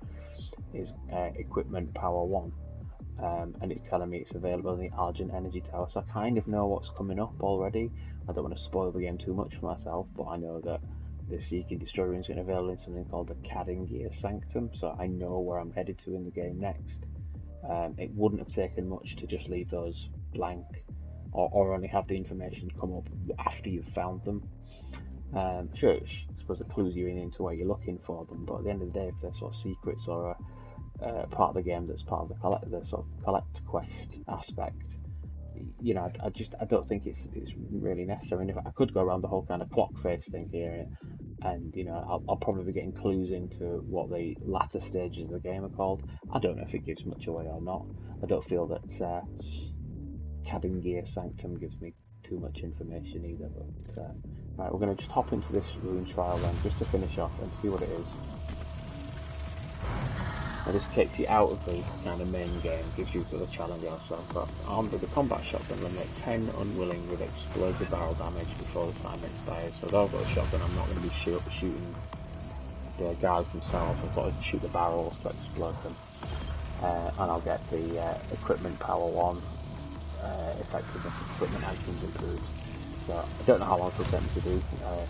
Speaker 1: is Equipment Power 1, and it's telling me it's available in the Argent Energy Tower, so I kind of know what's coming up already. I don't want to spoil the game too much for myself, but I know that the Seek and Destroy rune is going to be available in something called the Kadingir Sanctum, so I know where I'm headed to in the game next. It wouldn't have taken much to just leave those blank, or only have the information come up after you've found them. Sure, I suppose it clues you into where you're looking for them, but at the end of the day, if they're sort of secrets or part of the game that's part of the sort of collect quest aspect, I don't think it's really necessary. And if I could go around the whole kind of clock face thing here, and I'll probably be getting clues into what the latter stages of the game are called. I don't know if it gives much away or not. I don't feel that Cabin Gear Sanctum gives me too much information either. But right, we're going to just hop into this rune trial then, just to finish off and see what it is. Now this takes you out of the kind of main game, gives you a challenge also. But armed with a combat shotgun, eliminate 10 unwilling with explosive barrel damage before the time expires. So if I've got a shotgun, I'm not going to be shooting the guards themselves. I've got to shoot the barrels to explode them. And I'll get the Equipment Power 1 effectiveness equipment items improved. So I don't know how long it'll take me to do.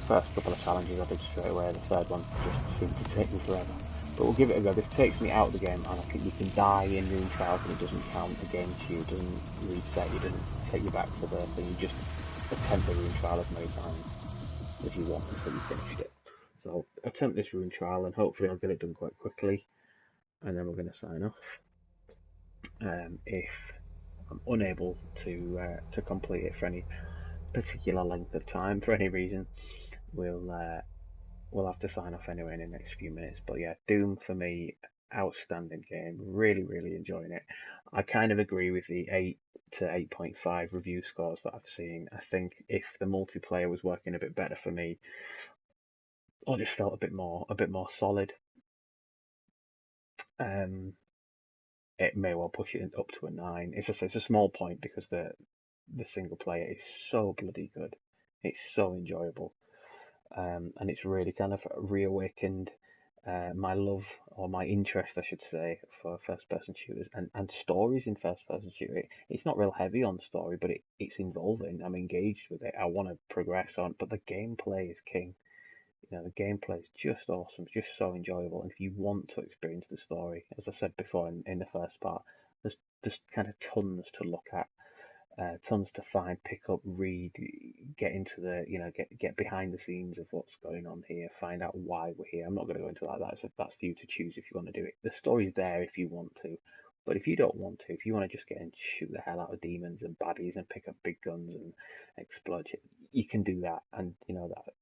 Speaker 1: First couple of challenges I did straight away, the third one just seemed to take me forever. But we'll give it a go. This takes me out of the game, and you can die in rune trials and it doesn't count against you, it doesn't reset you, doesn't take you back to the thing. You just attempt the rune trial as many times as you want until you finished it. So I'll attempt this rune trial and hopefully I'll get it done quite quickly, and then we're going to sign off. If I'm unable to complete it for any particular length of time for any reason, we'll have to sign off anyway in the next few minutes. But yeah, Doom for me, outstanding game. Really enjoying it. I kind of agree with the 8 to 8.5 review scores that I've seen. I think if the multiplayer was working a bit better for me, or just felt a bit more solid, it may well push it up to a 9. It's a small point because the single player is so bloody good. It's so enjoyable. And it's really kind of reawakened my love, or my interest I should say, for first person shooters and stories in first person shooter. It's not real heavy on story, but it's involving. I'm engaged with it. I want to progress on, but the gameplay is king. The gameplay is just awesome. It's just so enjoyable. And if you want to experience the story, as I said before in the first part, there's kind of tons to look at. Tons to find, pick up, read, get into the, get behind the scenes of what's going on here, find out why we're here. I'm not going to go into that. That's for you to choose if you want to do it. The story's there if you want to, but if you don't want to, if you want to just get and shoot the hell out of demons and baddies and pick up big guns and explode shit, you can do that, and that,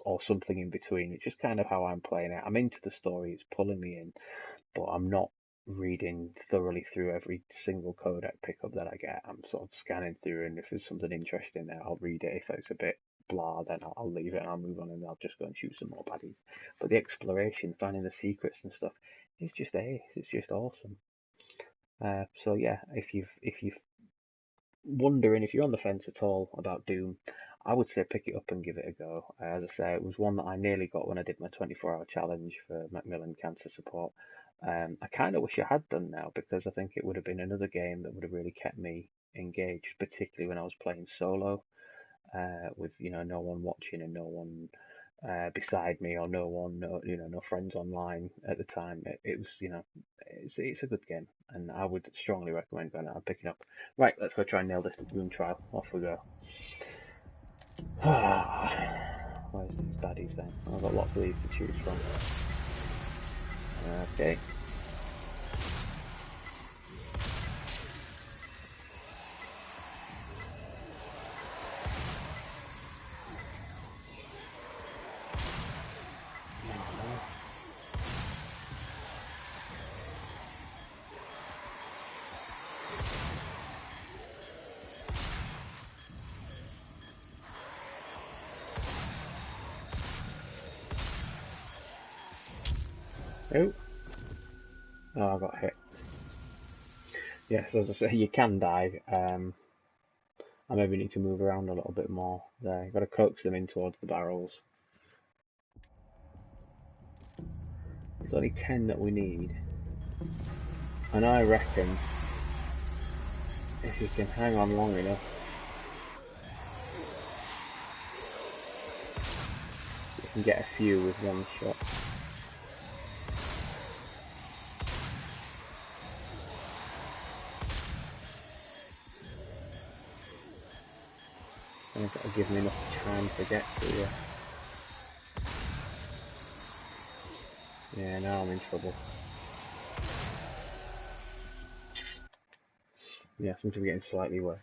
Speaker 1: or something in between. It's just kind of how I'm playing it. I'm into the story; it's pulling me in, but I'm not reading thoroughly through every single codec pickup that I get. I'm sort of scanning through, and if there's something interesting there, I'll read it. If it's a bit blah, then I'll leave it and I'll move on, and I'll just go and shoot some more baddies. But the exploration, finding the secrets and stuff, it's just ace. It's just awesome. So yeah, if you're wondering, if you're on the fence at all about Doom, I would say pick it up and give it a go. As I say, it was one that I nearly got when I did my 24-hour challenge for Macmillan Cancer Support. I kind of wish I had done now, because I think it would have been another game that would have really kept me engaged, particularly when I was playing solo, with no one watching and no one beside me, or no one, no friends online at the time. It was, it's a good game, and I would strongly recommend going out and picking up. Right, let's go try and nail this room trial. Off we go. Where's these baddies then? I've got lots of these to choose from. Okay. Oh, I got hit. Yes, as I say, you can die. I maybe need to move around a little bit more there. You've got to coax them in towards the barrels. There's only 10 that we need. And I reckon if you can hang on long enough, you can get a few with one shot. And it's got to give me enough time to get to you. Yeah, now I'm in trouble. Yeah, seems to be getting slightly worse.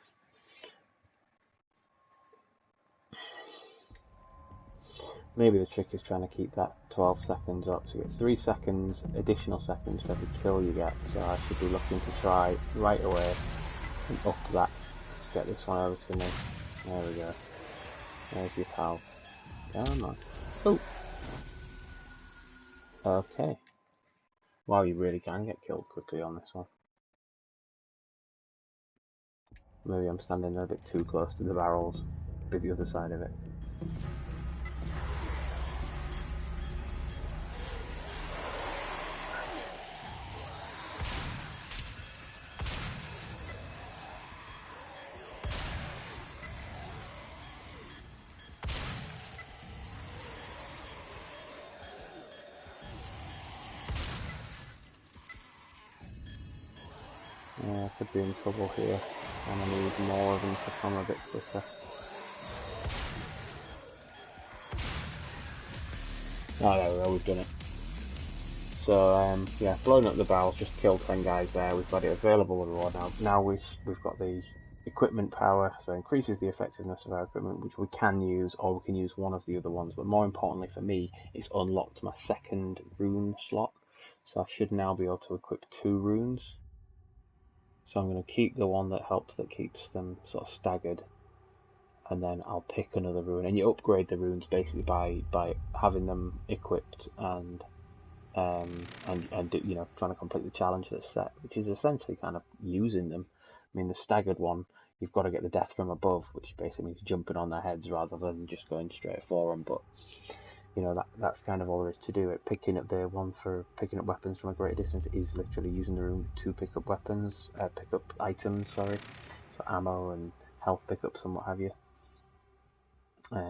Speaker 1: Maybe the trick is trying to keep that 12 seconds up. So you get 3 seconds, additional seconds for every kill you get. So I should be looking to try right away and up that to get this one over to me. There we go. There's your pal. Come on. Oh! Okay. Wow, you really can get killed quickly on this one. Maybe I'm standing a bit too close to the barrels. Be the other side of it. Yeah, I could be in trouble here. And I need more of them to come a bit quicker. Oh, there we go, we've done it. So, yeah, blowing up the barrels, just killed 10 guys there. We've got it available everywhere now. We've got the equipment power, so increases the effectiveness of our equipment, which we can use, or we can use one of the other ones. But more importantly for me, it's unlocked my second rune slot. So I should now be able to equip 2 runes. So I'm going to keep the one that keeps them sort of staggered, and then I'll pick another rune. And you upgrade the runes basically by having them equipped and trying to complete the challenge that's set, which is essentially kind of using them. I mean, the staggered one, you've got to get the death from above, which basically means jumping on their heads rather than just going straight for them. But that's kind of all there is to do. It picking up the one for picking up weapons from a great distance is literally using the rune to pick up weapons, pick up items. Sorry, so ammo and health pickups and what have you.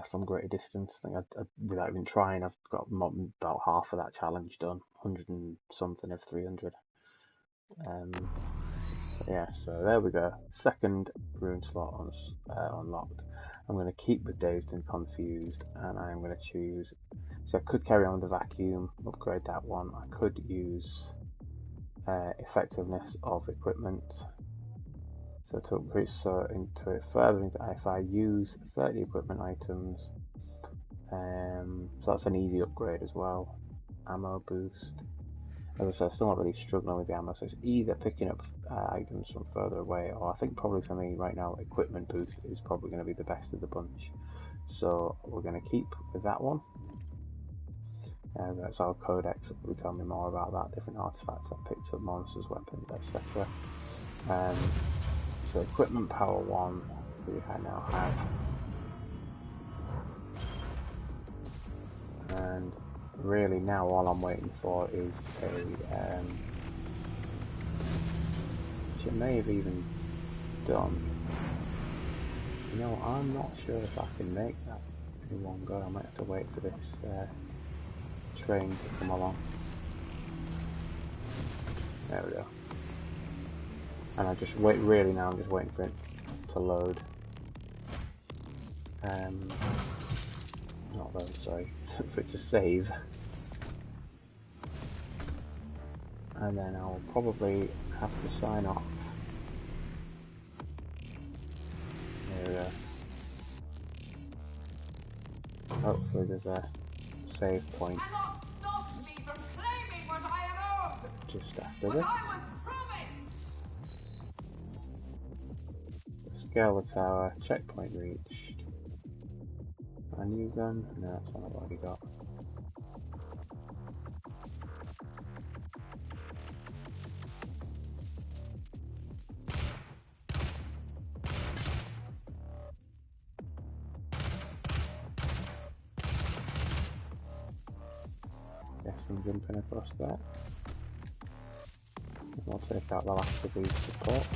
Speaker 1: From greater distance. I think without even trying, I've got about half of that challenge done. 100 and something of 300. Yeah, so there we go. Second rune slot unlocked. I'm going to keep with Dazed and Confused, and I'm going to choose. So I could carry on with the Vacuum, upgrade that one. I could use effectiveness of equipment. So to upgrade into it further, if I use 30 equipment items, so that's an easy upgrade as well. Ammo boost. As I said, I'm still not really struggling with the ammo, so it's either picking up items from further away, or I think probably for me right now, equipment boost is probably going to be the best of the bunch. So we're going to keep with that one. That's our codex. Will tell me more about that. Different artifacts I picked up, monsters, weapons, etc. So equipment power 1, we now have. And really now all I'm waiting for is which it may have even done. I'm not sure if I can make that. any longer. I might have to wait for this train to come along. There we go. And I just wait, really now I'm just waiting for it to load. Not load, sorry, for it to save. And then I'll probably have to sign off. There we go. Hopefully there's a save point
Speaker 6: Cannot stop me from claiming what I am owed.
Speaker 1: just after
Speaker 6: What
Speaker 1: this.
Speaker 6: I was promised.
Speaker 1: Scale the tower, checkpoint reached. A new gun? No, that's one I've already got. Guess I'm jumping across that. I'll take out the last of these supports.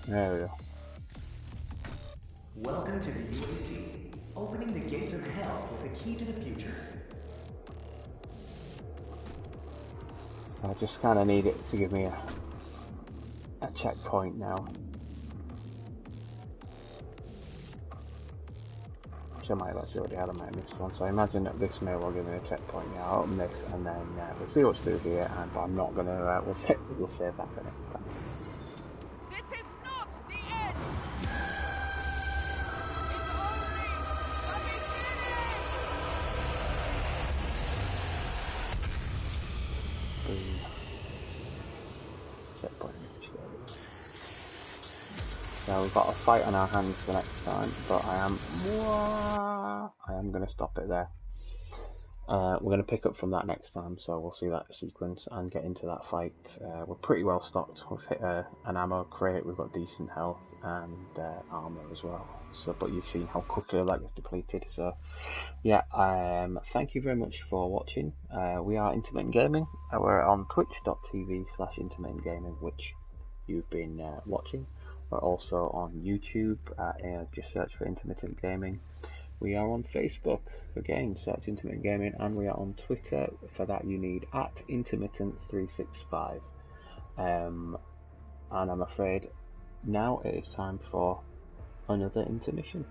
Speaker 1: There we go.
Speaker 4: Welcome to the UAC, opening the gates of hell with a key to the future.
Speaker 1: I just kind of need it to give me a checkpoint now. Which I might have actually already had, I might have missed one. So I imagine that this may well give me a checkpoint. Yeah, I'll open this and then we'll see what's through here. But I'm not going to, we'll save that for next time.
Speaker 6: This is not the end. It's only the beginning.
Speaker 1: Boom. Checkpoint reached, there we go. Now we've got a fight on our hands for next time, but I am going to stop it there. We're going to pick up from that next time, so we'll see that sequence and get into that fight. We're pretty well stocked. We've hit an ammo crate, we've got decent health and armor as well. So, but you've seen how quickly that gets depleted. So, yeah. Thank you very much for watching. We are Intermittent Gaming. We're on twitch.tv/intermittent gaming, which you've been watching. We're also on YouTube. Just search for Intermittent Gaming. We are on Facebook, again, search Intermittent Gaming, and we are on Twitter. For that you need @Intermittent365. And I'm afraid now it is time for another intermission.